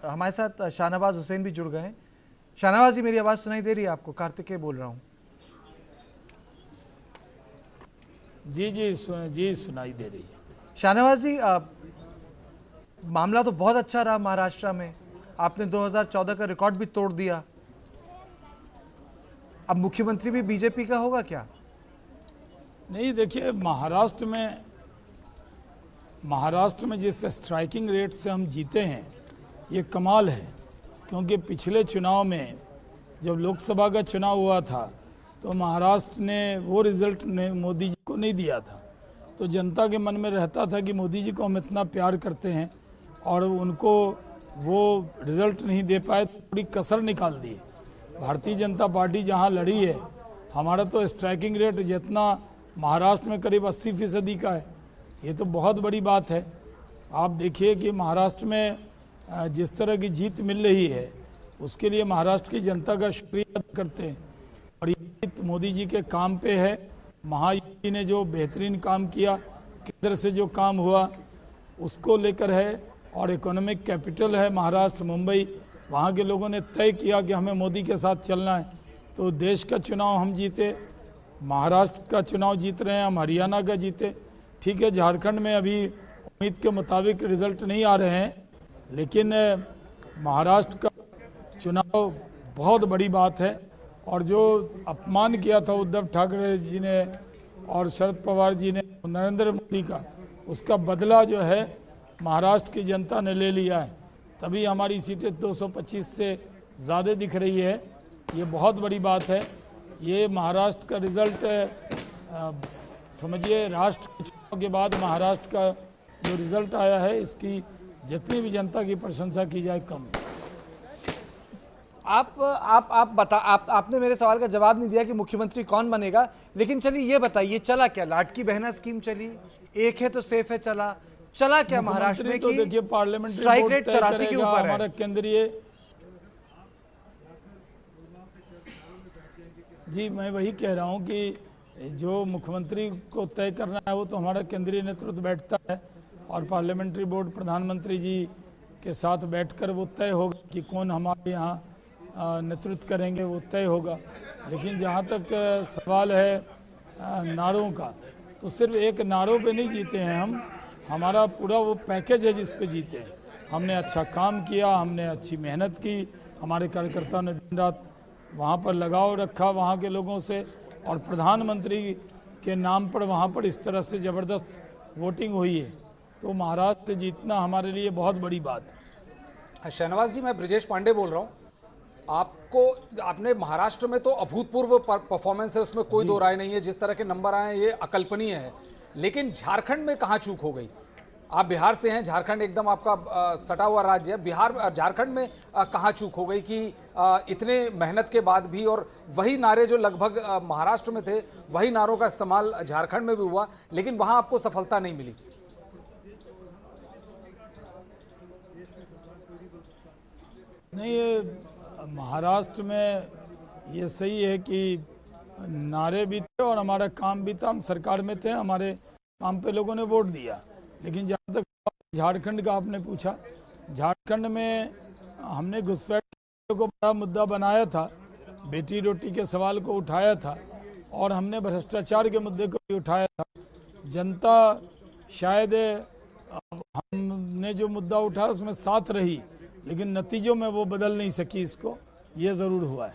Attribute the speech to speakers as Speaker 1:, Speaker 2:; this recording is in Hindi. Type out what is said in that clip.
Speaker 1: हमारे साथ शाहनवाज हुसैन भी जुड़ गए हैं। शाहनवाज जी, मेरी आवाज़ सुनाई दे रही है आपको? कार्तिकेय बोल रहा हूँ।
Speaker 2: जी सुनाई दे रही है।
Speaker 1: शाहनवाज जी, मामला तो बहुत अच्छा रहा महाराष्ट्र में, आपने 2014 का रिकॉर्ड भी तोड़ दिया। अब मुख्यमंत्री भी बीजेपी का होगा क्या?
Speaker 2: नहीं, देखिए, महाराष्ट्र में जिस स्ट्राइकिंग रेट से हम जीते हैं ये कमाल है। क्योंकि पिछले चुनाव में जब लोकसभा का चुनाव हुआ था तो महाराष्ट्र ने वो रिजल्ट मोदी जी को नहीं दिया था। तो जनता के मन में रहता था कि मोदी जी को हम इतना प्यार करते हैं और उनको वो रिजल्ट नहीं दे पाए, तो थोड़ी कसर निकाल दी। भारतीय जनता पार्टी जहां लड़ी है, हमारा तो स्ट्राइकिंग रेट जितना महाराष्ट्र में करीब 80% का है। ये तो बहुत बड़ी बात है। आप देखिए कि महाराष्ट्र में जिस तरह की जीत मिल रही है उसके लिए महाराष्ट्र की जनता का शुक्रिया अदा करते हैं। और ये जीत मोदी जी के काम पे है। महायुति ने जो बेहतरीन काम किया, केंद्र से जो काम हुआ उसको लेकर है। और इकोनॉमिक कैपिटल है महाराष्ट्र, मुंबई, वहाँ के लोगों ने तय किया कि हमें मोदी के साथ चलना है। तो देश का चुनाव हम जीते, महाराष्ट्र का चुनाव जीत रहे हैं, हम हरियाणा का जीते। ठीक है, झारखंड में अभी उम्मीद के मुताबिक रिजल्ट नहीं आ रहे हैं, लेकिन महाराष्ट्र का चुनाव बहुत बड़ी बात है। और जो अपमान किया था उद्धव ठाकरे जी ने और शरद पवार जी ने नरेंद्र मोदी का, उसका बदला जो है महाराष्ट्र की जनता ने ले लिया है। तभी हमारी सीटें 225 से ज़्यादा दिख रही है। ये बहुत बड़ी बात है। ये महाराष्ट्र का रिज़ल्ट समझिए, राष्ट्र के चुनाव के बाद महाराष्ट्र का जो रिज़ल्ट आया है, इसकी जितनी भी जनता की प्रशंसा की जाए कम है।
Speaker 1: आपने मेरे सवाल का जवाब नहीं दिया कि मुख्यमंत्री कौन बनेगा। लेकिन चलिए ये बताइए, चला क्या? लाडकी बहना स्कीम चली, एक है तो सेफ है, चला क्या महाराष्ट्र में?
Speaker 2: तो देखिए, पार्लियामेंट्री
Speaker 1: स्ट्राइक रेट 84 के ऊपर है।
Speaker 2: हमारा केंद्रीय, जी मैं वही कह रहा हूँ कि जो मुख्यमंत्री को तय करना है वो तो हमारा केंद्रीय नेतृत्व बैठता है और पार्लियामेंट्री बोर्ड प्रधानमंत्री जी के साथ बैठकर वो तय होगा कि कौन हमारे यहाँ नेतृत्व करेंगे, वो तय होगा। लेकिन जहाँ तक सवाल है नारों का, तो सिर्फ एक नारों पे नहीं जीते हैं हम, हमारा पूरा वो पैकेज है जिस पे जीते हैं। हमने अच्छा काम किया, हमने अच्छी मेहनत की, हमारे कार्यकर्ताओं ने दिन रात वहाँ पर लगाव रखा वहाँ के लोगों से, और प्रधानमंत्री के नाम पर वहाँ पर इस तरह से ज़बरदस्त वोटिंग हुई है। तो महाराष्ट्र से जीतना हमारे लिए बहुत बड़ी बात है।
Speaker 3: शाहनवाज जी, मैं ब्रिजेश पांडे बोल रहा हूँ। आपने महाराष्ट्र में तो अभूतपूर्व परफॉर्मेंस है, उसमें कोई दो राय नहीं है। जिस तरह के नंबर आए हैं ये अकल्पनीय है। लेकिन झारखंड में कहाँ चूक हो गई? आप बिहार से हैं, झारखंड एकदम आपका सटा हुआ राज्य है। झारखंड में कहाँ चूक हो गई कि इतने मेहनत के बाद भी, और वही नारे जो लगभग महाराष्ट्र में थे वही नारों का इस्तेमाल झारखंड में भी हुआ, लेकिन वहाँ आपको सफलता नहीं मिली?
Speaker 2: नहीं, ये महाराष्ट्र में ये सही है कि नारे भी थे और हमारा काम भी था। हम सरकार में थे, हमारे काम पे लोगों ने वोट दिया। लेकिन जहाँ तक झारखंड का आपने पूछा, झारखंड में हमने घुसपैठ को बड़ा मुद्दा बनाया था, बेटी रोटी के सवाल को उठाया था, और हमने भ्रष्टाचार के मुद्दे को भी उठाया था। जनता शायद हमने जो मुद्दा उठाया उसमें साथ रही, लेकिन नतीजों में वो बदल नहीं सकी इसको, ये ज़रूर हुआ है।